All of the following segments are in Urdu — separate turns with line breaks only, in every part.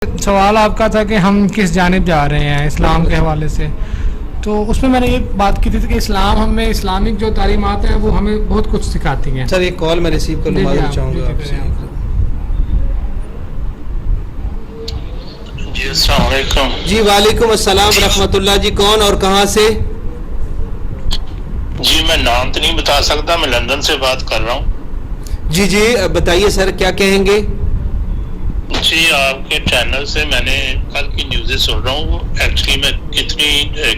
سوال آپ کا تھا کہ ہم کس جانب جا رہے ہیں اسلام کے حوالے سے، تو اس میں نے یہ بات کی تھی کہ اسلام ہمیں اسلامک جو تعلیمات ہیں وہ ہمیں بہت کچھ سکھاتی ہیں.
سر ایک کال میں ریسیو کر لوں، معذرت چاہوں گا آپ سے.
جی السلام علیکم.
جی وعلیکم السلام ورحمۃ اللہ. جی کون اور کہاں سے؟
جی میں نام تو نہیں بتا سکتا، میں لندن سے بات کر رہا ہوں.
جی جی بتائیے سر کیا کہیں گے؟
جی آپ کے چینل سے میں نے کل کی نیوزیں سن رہا ہوں، ایکچولی میں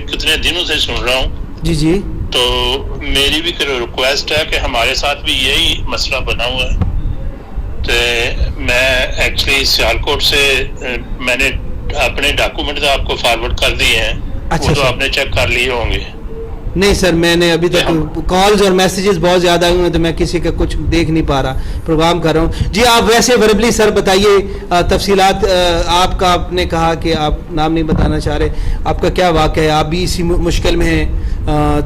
کتنے دنوں سے سن رہا ہوں.
جی جی
تو میری بھی ریکویسٹ ہے کہ ہمارے ساتھ بھی یہی مسئلہ بنا ہوا ہے. تو میں ایکچولی سیالکوٹ سے میں نے اپنے ڈاکومنٹ آپ کو فارورڈ کر دیے ہیں.
اچھا
وہ تو آپ نے چیک کر لیے ہوں گے.
نہیں سر میں نے ابھی تک کالز اور میسیجز بہت زیادہ ہوئے ہیں تو میں کسی کا کچھ دیکھ نہیں پا رہا، پروگرام کر رہا ہوں. جی آپ ویسے وربلی سر بتائیے تفصیلات. آپ کا آپ نے کہا کہ آپ نام نہیں بتانا چاہ رہے، آپ کا کیا واقعہ ہے؟ آپ بھی اسی مشکل میں ہیں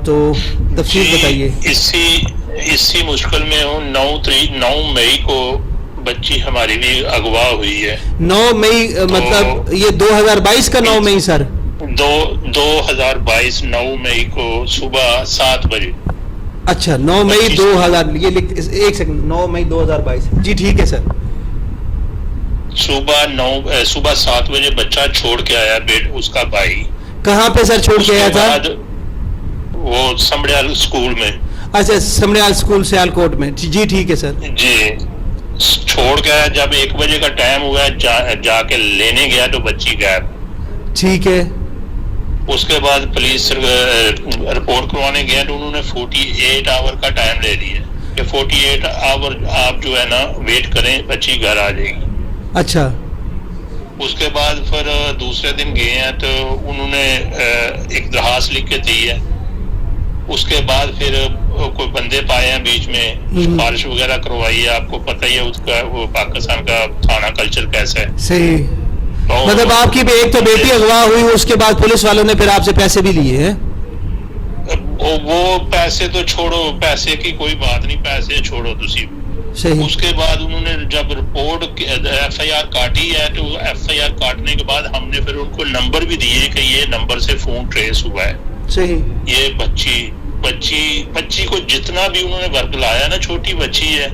تو تفصیل بتائیے.
اسی مشکل میں ہوں. 9 مئی کو بچی ہماری بھی اغوا ہوئی ہے.
9 مئی مطلب یہ 2022 کا 9 مئی سر؟
2022 9 مئی کو صبح 7 بجے.
اچھا 9 مئی 2000 یہ ایک سیکنڈ 9 مئی 2022. جی ٹھیک ہے سر.
صبح 7 بجے بچہ چھوڑ کے آیا اس کا بھائی.
کہاں پہ سر چھوڑ کے آیا تھا؟
وہ سمڑیال اسکول میں.
اچھا سمڑیال اسکول سیالکوٹ میں. جی ٹھیک ہے سر.
جی چھوڑ کے آیا. جب 1 بجے کا ٹائم ہوا جا کے لینے گیا تو بچی غائب.
ٹھیک ہے.
اس کے بعد پولیس رپورٹ کروانے گیا تو انہوں نے 48 آور کا ٹائم لے لیا کہ 48 آور آپ جو ہے نا ویٹ کریں، بچی گھر آ جائے گی.
اچھا.
اس کے بعد پھر دوسرے دن گئے ہیں تو انہوں نے ایک درخواست لکھ کے دی ہے. اس کے بعد پھر کوئی بندے پائے ہیں بیچ میں، سفارش وغیرہ کروائی ہے. آپ کو پتہ ہی ہے اس کا وہ پاکستان کا تھانہ کلچر کیسا ہے.
صحیح. مطلب آپ کی ایک تو بیٹی اغوا ہوئی، اس کے بعد پولیس والوں نے پھر آپ سے پیسے بھی لیے ہیں؟
وہ پیسے تو چھوڑو، پیسے کی کوئی بات نہیں، پیسے چھوڑو تسی. اس کے بعد انہوں نے جب رپورٹ ایف آئی آر کاٹی ہے تو ایف آئی آر کاٹنے کے بعد ہم نے پھر ان کو نمبر بھی دیے کہ یہ نمبر سے فون ٹریس ہوا ہے.
صحیح.
یہ بچی کو جتنا بھی انہوں نے ورک لایا نا، چھوٹی بچی ہے.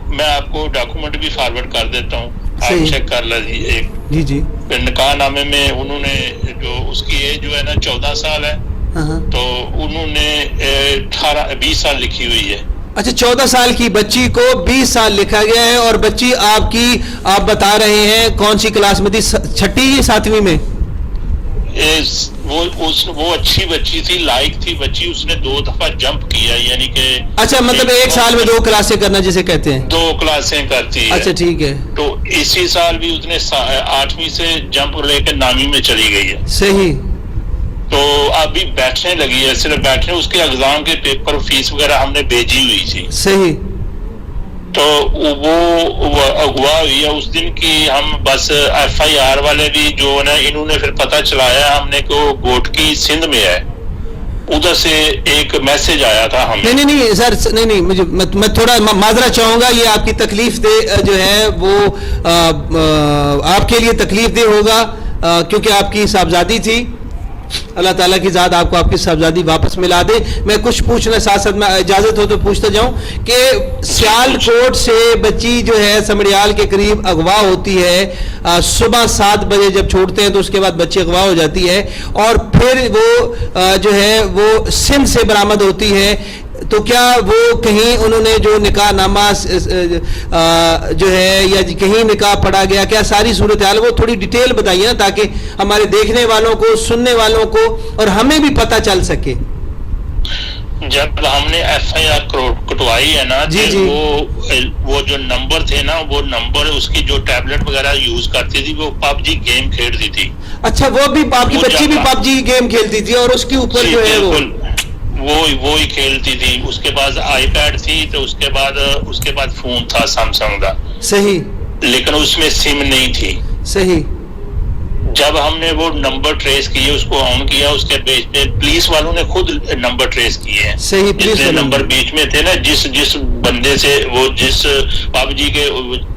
میں آپ کو ڈاکومنٹ بھی فارورڈ کر دیتا ہوں، آپ چیک کر لیجیے.
جی جی.
نکاح نامے میں انہوں نے جو اس کی ایج جو ہے نا 14 سال ہے، تو انہوں نے 20 سال لکھی ہوئی ہے.
اچھا 14 سال کی بچی کو 20 سال لکھا گیا ہے. اور بچی آپ کی آپ بتا رہے ہیں کون سی کلاس میں تھی؟ 6ٹھی یا 7ویں میں؟
وہ اچھی بچی تھی، لائق تھی بچی. اس نے 2 دفعہ جمپ کیا، یعنی کہ
اچھا مطلب 1 سال میں 2 کلاسیں کرنا جسے کہتے ہیں.
2 کلاسیں کرتی ہے.
اچھا ٹھیک ہے.
تو اسی سال بھی اس نے 8ویں سے جمپ لے کے 9ویں میں چلی گئی ہے.
صحیح.
تو ابھی بیٹھنے لگی ہے، صرف بیٹھنے. اس کے ایگزام کے پیپر فیس وغیرہ ہم نے بھیجی ہوئی تھی.
صحیح.
تو وہ اغوا ہوئی ہے اس دن کی. ہم بس ایف آئی آر والے بھی جو نا انہوں نے پھر پتہ چلایا ہم نے کہ وہ گوٹکی سندھ میں ہے. ادھر سے ایک میسج آیا تھا ہمیں.
نہیں سر نہیں مجھے میں تھوڑا معذرت چاہوں گا. یہ آپ کی تکلیف دہ جو ہے وہ آپ کے لیے تکلیف دہ ہوگا کیونکہ آپ کی صاحبزادی تھی. اللہ تعالیٰ کی ذات آپ کو آپ کی صاحبزادی واپس ملا دے. میں کچھ پوچھنا ساتھ ساتھ میں اجازت ہو تو پوچھتا جاؤں کہ سیالکوٹ سے بچی جو ہے سمڑیال کے قریب اغوا ہوتی ہے. صبح 7 بجے جب چھوڑتے ہیں تو اس کے بعد بچی اغوا ہو جاتی ہے اور پھر وہ جو ہے وہ سندھ سے برآمد ہوتی ہے. تو کیا وہ کہیں انہوں نے جو نکاح نامہ جو ہے یا کہیں نکاح پڑھا گیا؟ کیا ساری صورتحال وہ تھوڑی ڈیٹیل بتائیے نا تاکہ ہمارے دیکھنے والوں کو، سننے والوں کو اور ہمیں بھی پتہ چل سکے.
جب ہم نے ایف آئی آر کٹوائی ہے نا، وہ جو نمبر تھے نا، وہ نمبر اس کی جو ٹیبلٹ وغیرہ یوز کرتی تھی وہ پب جی گیم کھیلتی تھی. اچھا
وہ بھی آپ کی بچی بھی پب جی گیم کھیلتی تھی اور اس کے اوپر جو ہے
وہی کھیلتی تھی. اس کے بعد آئی پیڈ تھی تو اس کے بعد فون تھا سیمسنگ کا.
صحیح.
لیکن اس میں سم نہیں تھی.
صحیح.
جب ہم نے وہ نمبر ٹریس کیے، اس کو آن کیا، اس کے بیچ میں پولیس والوں نے خود نمبر ٹریس کیے ہیں.
صحیح.
جتنے نمبر بیچ میں تھے نا، جس بندے سے وہ جس پب جی کے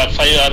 FIR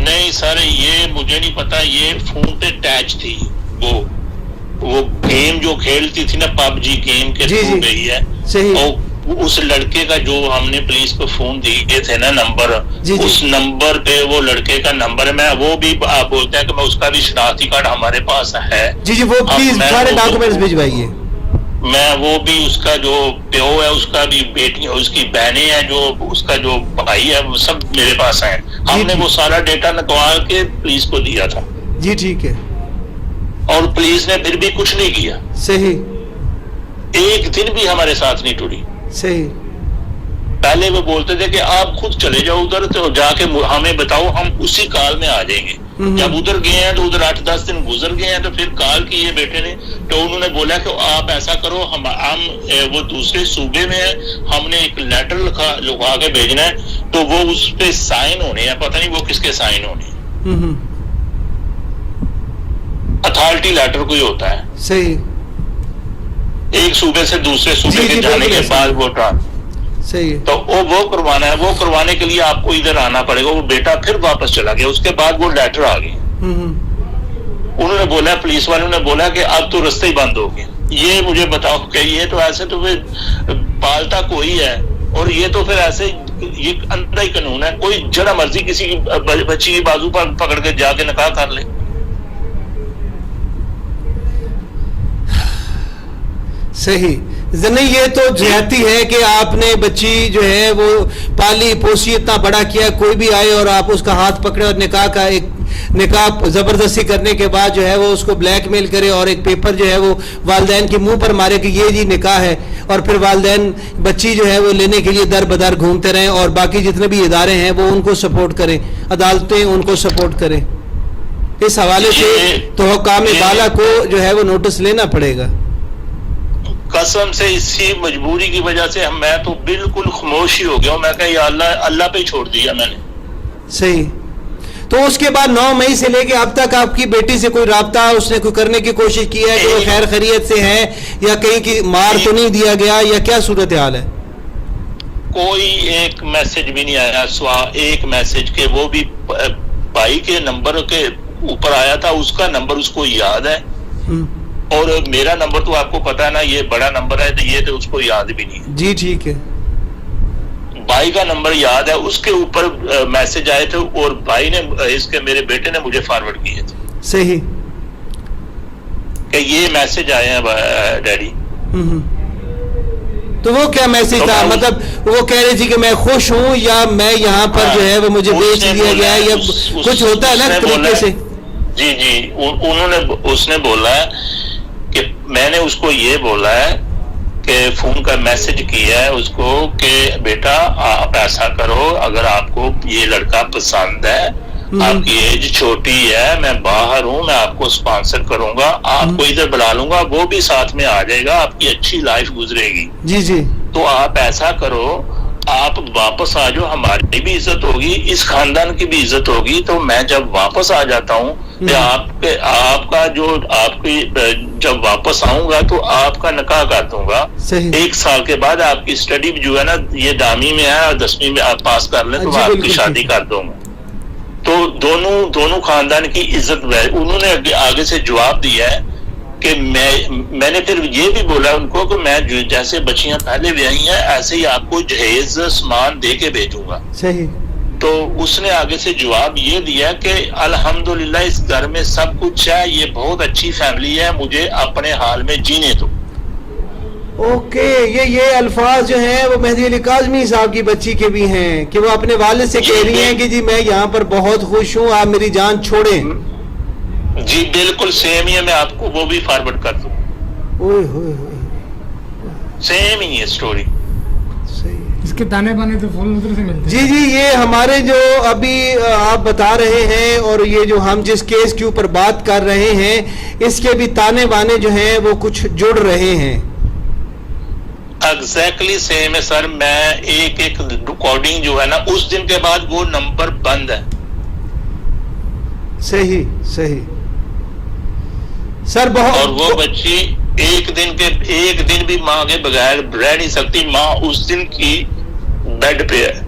نہیں سر یہ مجھے نہیں پتا, یہ فون پہ اٹیچ تھی وہ گیم جو کھیلتی تھی نا پب جی گیم کے تھرو گئی ہے. اور اس لڑکے کا جو ہم نے پولیس کو فون دیے تھے نا نمبر, اس نمبر پہ وہ لڑکے کا نمبر ہے. میں وہ بھی آپ بولتے ہیں کہ میں اس کا بھی شناختی کارڈ ہمارے پاس ہے.
جی وہ پلیز سارے ڈاکومنٹس بھجوائیے. میں
وہ بھی اس کا جو پیو ہے, اس کا بھی بیٹی, اس کی بہنیں ہیں, جو اس کا جو بھائی ہے, وہ سب میرے پاس ہیں. ہم نے وہ سارا ڈیٹا نکال کے پولیس کو دیا تھا.
جی ٹھیک ہے.
اور پولیس نے پھر بھی کچھ نہیں کیا.
صحیح.
ایک دن بھی ہمارے ساتھ نہیں ٹوٹی.
صحیح.
پہلے وہ بولتے تھے کہ آپ خود چلے جاؤ ادھر, تو جا کے ہمیں بتاؤ, ہم اسی کال میں آ جائیں گے. جب ادھر گئے ہیں تو ادھر 8-10 دن گزر گئے ہیں, تو پھر کال کی یہ بیٹے نے, تو انہوں نے بولا کہ آپ ایسا کرو, ہم وہ دوسرے صوبے میں ہیں, ہم نے ایک لیٹر لکھا کے بھیجنا ہے, تو وہ اس پہ سائن ہونے ہیں. پتہ نہیں وہ کس کے سائن ہونے ہیں. اتھارٹی لیٹر کوئی ہوتا ہے.
صحیح.
ایک صوبے سے دوسرے صوبے کے جانے کے بعد وہ
صحیح.
تو وہ کروانا ہے. وہ کروانے کے لیے آپ کو ادھر آنا پڑے گا. وہ بیٹا پھر واپس چلا گیا. اس کے بعد وہ لیٹر آ گئی. انہوں نے بولا, پولیس والوں نے بولا کہ اب تو رستے ہی بند ہو گئے. یہ مجھے بتاؤ کہ یہ تو ایسے تو پھر پالتا کوئی ہے, اور یہ تو پھر ایسے یہ اندھا ہی قانون ہے. کوئی جڑا مرضی کسی کی بچی کی بازو پر پکڑ کے جا کے نکاح کر لے.
صحیح. نہیں یہ تو زیادتی ہے کہ آپ نے بچی جو ہے وہ پالی پوسی, اتنا بڑا کیا, کوئی بھی آئے اور آپ اس کا ہاتھ پکڑے اور نکاح زبردستی کرنے کے بعد جو ہے وہ اس کو بلیک میل کرے, اور ایک پیپر جو ہے وہ والدین کے منہ پر مارے کہ یہ جی نکاح ہے, اور پھر والدین بچی جو ہے وہ لینے کے لیے در بدر گھومتے رہیں, اور باقی جتنے بھی ادارے ہیں وہ ان کو سپورٹ کریں, عدالتیں ان کو سپورٹ کریں. اس حوالے سے تو حکام بالا کو جو ہے وہ نوٹس لینا پڑے گا.
قسم سے اسی مجبوری کی وجہ سے میں تو بالکل خاموش ہی ہو گیا ہوں. میں کہا یا اللہ پہ چھوڑ دیا میں نے.
صحیح. تو اس کے بعد 9 مئی سے لے کے اب تک آپ کی بیٹی سے کوئی رابطہ اس نے کوئی کرنے کی کوشش کی ہے کہ وہ خیر خیریت سے ہے, یا کہیں کی مار تو نہیں دیا گیا, یا کیا صورتحال ہے؟
کوئی ایک میسج بھی نہیں آیا, سوا ایک میسج کے وہ بھی بھائی کے نمبر کے اوپر آیا تھا. اس کا نمبر اس کو یاد ہے, اور میرا نمبر تو آپ کو پتا ہے نا, یہ بڑا نمبر ہے, تو یہ تو اس کو یاد بھی نہیں.
جی ٹھیک ہے.
بھائی کا نمبر یاد ہے, اس کے اوپر میسج آئے تھے, اور بھائی نے اس کے میرے بیٹے نے مجھے فارورڈ کیے تھے.
صحیح.
کہ یہ میسج آئے ہیں ڈیڈی.
تو وہ کیا میسج تھا؟ مطلب وہ کہہ رہی تھی کہ میں خوش ہوں, یا میں یہاں پر جو ہے وہ مجھے بیچ دیا گیا ہے, یا کچھ ہوتا ہے نا طریقے سے.
جی اس نے بولا ہے کہ میں نے اس کو یہ بولا ہے کہ فون کا میسج کیا ہے اس کو کہ بیٹا آپ ایسا کرو, اگر آپ کو یہ لڑکا پسند ہے, آپ کی ایج چھوٹی ہے, میں باہر ہوں, میں آپ کو اسپانسر کروں گا, آپ کو ادھر بلا لوں گا, وہ بھی ساتھ میں آ جائے گا, آپ کی اچھی لائف گزرے گی. جی جی. تو آپ ایسا کرو, آپ واپس آ جاؤ, ہماری بھی عزت ہوگی, اس خاندان کی بھی عزت ہوگی. تو میں جب واپس آ جاتا ہوں, آپ کا جو آپ کی جب واپس آؤں گا تو آپ کا نکاح کر دوں گا. 1 سال کے بعد آپ کی اسٹڈی جو ہے نا, یہ 10ویں میں ہے اور 10ویں میں آپ پاس کر لیں, تو میں آپ کی شادی کر دوں گا. تو دونوں خاندان کی عزت. انہوں نے آگے سے جواب دیا ہے کہ میں نے پھر یہ بھی بولا ان کو کہ میں جیسے بچیاں پہلے بھی آئی ہیں, ایسے ہی آپ کو جہیز سامان دے کے بھیجوں گا. صحیح. تو اس نے آگے سے جواب یہ دیا کہ الحمدللہ اس گھر میں سب کچھ ہے, یہ بہت اچھی فیملی ہے, مجھے اپنے حال میں جینے دو.
اوکے. یہ الفاظ جو ہیں وہ مہدی علی کاظمی صاحب کی بچی کے بھی ہیں کہ وہ اپنے والد سے کہہ رہی ہیں کہ جی میں یہاں پر بہت خوش ہوں, آپ میری جان چھوڑیں.
جی بالکل سیم ہی ہے, میں آپ کو وہ بھی فارورڈ کر دوں. سیم ہی ہے سٹوری.
اس کے تانے بانے تو فون ادھر سے ملتے ہیں.
جی یہ ہمارے جو ابھی آپ بتا رہے ہیں, اور یہ جو ہم جس کیس کے اوپر بات کر رہے ہیں, اس کے بھی تانے بانے جو ہیں وہ کچھ جڑ رہے ہیں.
ایگزیکٹلی سیم ہے سر. میں ایک ریکارڈنگ جو ہے نا, اس دن کے بعد وہ نمبر بند ہے.
صحیح صحیح سر. بہت. اور
وہ بچی ایک دن بھی ماں کے بغیر رہ نہیں سکتی. ماں اس دن کی بیڈ پہ ہے.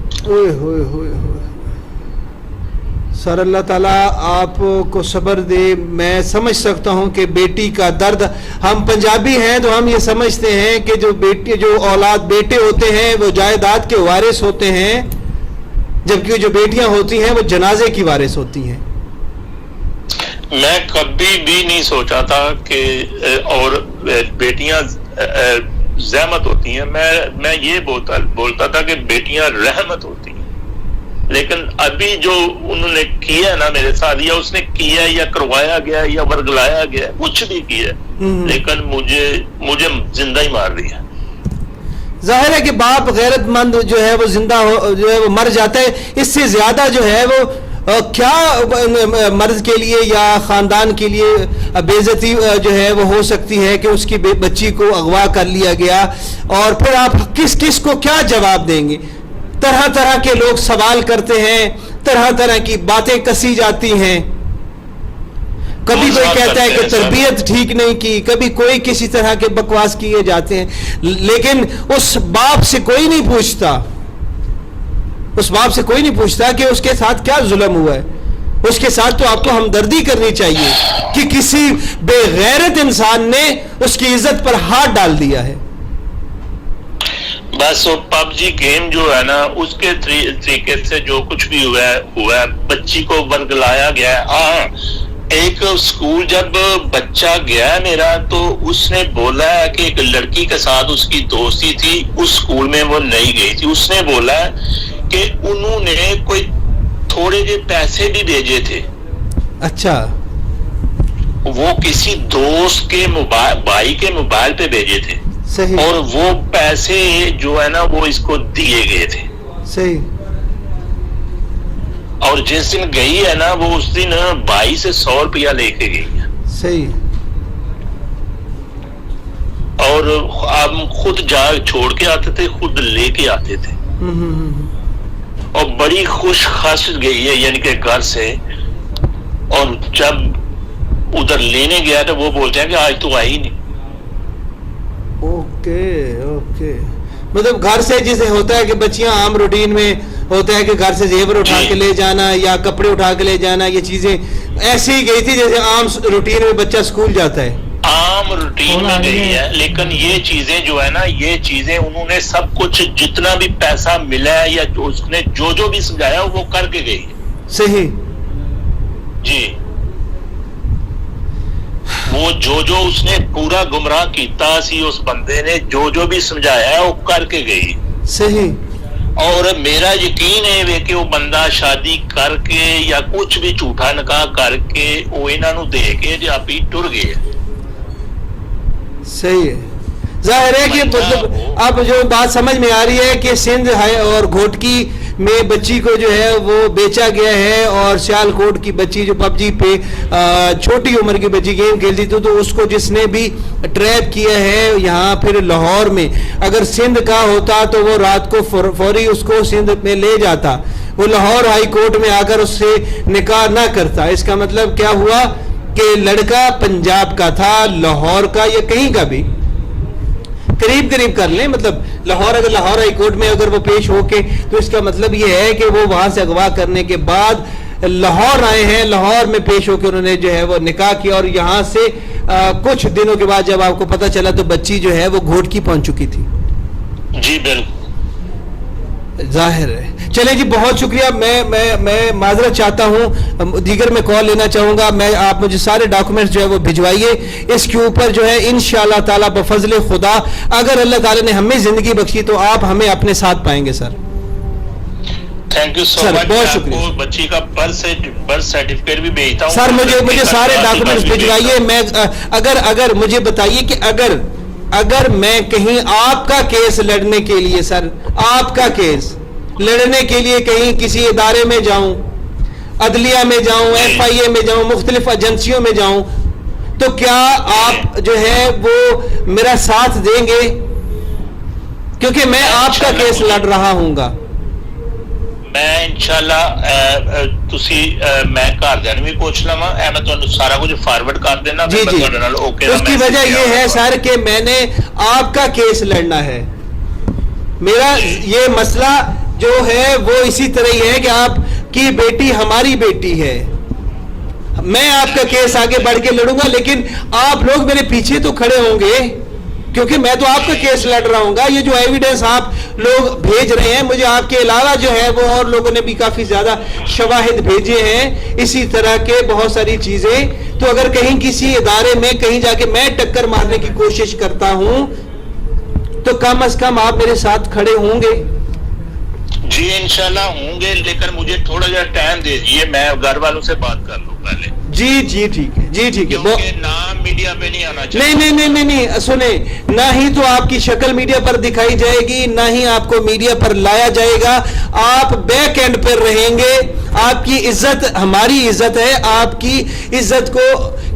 سر اللہ تعالیٰ آپ کو صبر دے. میں سمجھ سکتا ہوں کہ بیٹی کا درد. ہم پنجابی ہیں تو ہم یہ سمجھتے ہیں کہ جو اولاد بیٹے ہوتے ہیں وہ جائیداد کے وارث ہوتے ہیں، جبکہ جو بیٹیاں ہوتی ہیں وہ جنازے کی وارث ہوتی ہیں.
میں کبھی بھی نہیں سوچا تھا کہ اور بیٹیاں زحمت ہوتی ہیں. میں یہ بولتا تھا کہ بیٹیاں رحمت ہوتی ہیں. لیکن ابھی جو انہوں نے کیا نا میرے ساتھ، یا اس نے کیا یا کروایا گیا یا ورگلایا گیا، کچھ بھی کیا، لیکن مجھے زندہ ہی مار دیا.
ظاہر ہے کہ باپ غیرت مند جو ہے وہ زندہ جو ہے وہ مر جاتا ہے. اس سے زیادہ جو ہے وہ کیا مرد کے لیے یا خاندان کے لیے بے عزتی جو ہے وہ ہو سکتی ہے کہ اس کی بچی کو اغوا کر لیا گیا، اور پھر آپ کس کو کیا جواب دیں گے؟ طرح طرح کے لوگ سوال کرتے ہیں، طرح طرح کی باتیں کسی جاتی ہیں. کبھی کوئی کہتا ہے کہ تربیت ٹھیک نہیں کی، کبھی کوئی کسی طرح کے بکواس کیے جاتے ہیں. لیکن اس باپ سے کوئی نہیں پوچھتا، اس باپ سے کوئی نہیں پوچھتا کہ اس کے ساتھ کیا ظلم ہوا ہے. اس کے ساتھ تو آپ کو ہمدردی کرنی چاہیے کہ کسی بے غیرت انسان نے اس کی عزت پر ہاتھ ڈال دیا ہے.
بس وہ پب جی گیم جو ہے نا، اس کے طریقے سے جو کچھ بھی ہوا ہے، بچی کو ورگلایا گیا ہے. ہاں، ایک اسکول جب بچہ گیا میرا تو اس نے بولا ہے کہ ایک لڑکی کے ساتھ اس کی دوستی تھی، اس اسکول میں وہ نہیں گئی تھی. اس نے بولا ہے کہ انہوں نے کوئی تھوڑے جو پیسے بھی بھیجے تھے.
اچھا.
وہ کسی دوست کے بھائی کے موبائل پہ بھیجے تھے.
صحیح.
اور وہ پیسے جو ہے نا وہ اس کو دیے گئے تھے.
صحیح.
اور جس دن گئی ہے نا وہ اس دن بھائی سے 100 روپیہ لے کے گئی ہے.
صحیح.
اور ہم خود جا چھوڑ کے آتے تھے، خود لے کے آتے تھے. اور بڑی خوش خش گئی ہے یعنی کہ گھر سے. اور جب ادھر لینے گیا تو وہ بولتے ہیں کہ آج تو آئی نہیں.
اوکے. مطلب گھر سے جسے ہوتا ہے کہ بچیاں عام روٹین میں ہوتا ہے کہ گھر سے زیور اٹھا کے لے جانا یا کپڑے اٹھا کے لے جانا، یہ چیزیں ایسی ہی گئی تھی جیسے عام روٹین میں بچہ اسکول جاتا ہے.
عام روٹین میں گئی ہے، لیکن یہ چیزیں جو ہے نا، یہ چیزیں انہوں نے سب کچھ جتنا بھی پیسہ ملا ہے یا اس نے جو بھی سمجھایا وہ کر کے گئی.
صحیح.
جی. وہ جو اس نے پورا گمراہ کیتا سی، اس بندے نے جو بھی سمجھایا ہے وہ کر کے گئی.
صحیح.
اور میرا یقین ہے کہ وہ بندہ شادی کر کے یا کچھ بھی جھوٹا نکاح کر کے وہ انہاں نو دے کے جو آپ ہی ٹر گئے.
صحیح ہے. ظاہر ہے کہ مطلب اب جو بات سمجھ میں آ رہی ہے کہ سندھ ہے اور گھوٹکی میں بچی کو جو ہے وہ بیچا گیا ہے، اور سیال کوٹ کی بچی جو پب جی پہ چھوٹی عمر کی بچی گیم کھیلتی تھی، تو اس کو جس نے بھی ٹریپ کیا ہے یہاں پھر لاہور میں، اگر سندھ کا ہوتا تو وہ رات کو فوری اس کو سندھ میں لے جاتا. وہ لاہور ہائی کورٹ میں آ کر اس سے نکاح نہ کرتا. اس کا مطلب کیا ہوا کہ لڑکا پنجاب کا تھا، لاہور کا یا کہیں کا بھی قریب کر لیں. مطلب لاہور، اگر لاہور ہائی کورٹ میں اگر وہ پیش ہو کے، تو اس کا مطلب یہ ہے کہ وہ وہاں سے اغوا کرنے کے بعد لاہور آئے ہیں، لاہور میں پیش ہو کے انہوں نے جو ہے وہ نکاح کیا، اور یہاں سے کچھ دنوں کے بعد جب آپ کو پتہ چلا تو بچی جو ہے وہ گھوٹکی پہنچ چکی تھی.
جی بالکل.
ظاہر ہے. چلیں جی، بہت شکریہ. میں معذرت چاہتا ہوں، دیگر میں کال لینا چاہوں گا. آپ مجھے سارے ڈاکومنٹس جو ہے وہ بھجوائیے. اس کے اوپر جو ہے انشاءاللہ تعالی بفضل خدا اگر اللہ تعالی نے ہمیں زندگی بخشی تو آپ ہمیں اپنے ساتھ پائیں گے. سر
تھینک یو سو مچ.
بہت شکریہ.
بچی کا برتھ سرٹیفکیٹ بھی بھیجتا ہوں.
سر مجھے سارے ڈاکومنٹس بھجوائیے. میں اگر مجھے بتائیے کہ اگر میں کہیں آپ کا کیس لڑنے کے لیے، سر آپ کا کیس لڑنے کے لیے کہیں کسی ادارے میں جاؤں، عدلیہ میں جاؤں، FIA میں جاؤں، مختلف ایجنسیوں میں جاؤں، تو کیا آپ جو ہے وہ میرا ساتھ دیں گے؟ کیونکہ میں آپ کا کیس لڑ رہا ہوں گا.
میں انشاءاللہ میں گھر بھی پوچھ لوا. میں تمہیں سارا کچھ فارورڈ کر دینا.
جی. اس کی وجہ یہ ہے سر کہ میں نے آپ کا کیس لڑنا ہے. میرا یہ مسئلہ جو ہے وہ اسی طرح ہی ہے کہ آپ کہ بیٹی ہماری بیٹی ہے. میں آپ کا کیس آگے بڑھ کے لڑوں گا, لیکن آپ لوگ میرے پیچھے تو کھڑے ہوں گے, کیونکہ میں تو آپ کا کیس لڑ رہا ہوں گا. یہ جو ایویڈنس آپ لوگ بھیج رہے ہیں, مجھے آپ کے علاوہ جو ہے وہ اور لوگوں نے بھی کافی زیادہ شواہد بھیجے ہیں اسی طرح کے بہت ساری چیزیں. تو اگر کہیں کسی ادارے میں کہیں جا کے میں ٹکر مارنے کی کوشش کرتا ہوں تو کم از کم آپ میرے ساتھ کھڑے ہوں گے.
جی انشاءاللہ ہوں گے, لیکن مجھے تھوڑا جا ٹائم دے دیجیے, میں گھر والوں سے بات کر لوں پہلے.
جی ٹھیک ہے, جی ٹھیک ہے.
کیونکہ نام میڈیا پہ نہیں آنا چاہیے.
نہیں سنیں, نہ ہی تو آپ کی شکل میڈیا پر دکھائی جائے گی, نہ ہی آپ کو میڈیا پر لایا جائے گا. آپ بیک اینڈ پر رہیں گے. آپ کی عزت ہماری عزت ہے, آپ کی عزت کو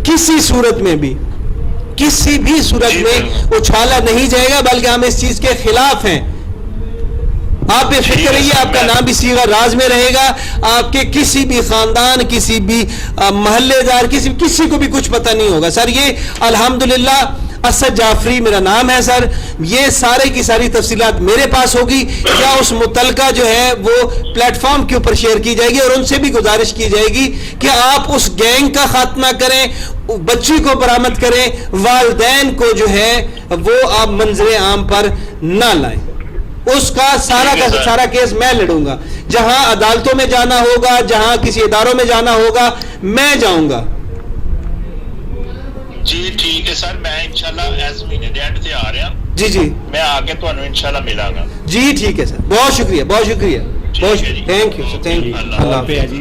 کسی صورت میں بھی کسی بھی صورت میں اچھالا نہیں جائے گا, بلکہ ہم اس چیز کے خلاف ہیں. آپ بے فکر رہیے, آپ کا نام بھی صیغہ راز میں رہے گا. آپ کے کسی بھی خاندان, کسی بھی محلے دار, کسی کو بھی کچھ پتہ نہیں ہوگا. سر یہ الحمدللہ اسد جعفری میرا نام ہے سر. یہ سارے کی ساری تفصیلات میرے پاس ہوگی, یا اس متعلقہ جو ہے وہ پلیٹ فارم کے اوپر شیئر کی جائے گی, اور ان سے بھی گزارش کی جائے گی کہ آپ اس گینگ کا خاتمہ کریں, بچی کو برآمد کریں, والدین کو جو ہے وہ آپ منظر عام پر نہ لائیں. اس کا سارا کیس میں لڑوں گا. جہاں عدالتوں میں جانا ہوگا, جہاں کسی اداروں میں جانا ہوگا, میں جاؤں گا.
جی ٹھیک ہے سر, میں انشاءاللہ ایس مہینے دے اینڈ تے آ رہا.
جی
میں آگے تو انشاءاللہ ملاں گا.
جی ٹھیک ہے سر, بہت شکریہ. Thank you sir, thank you. اللہ حافظ.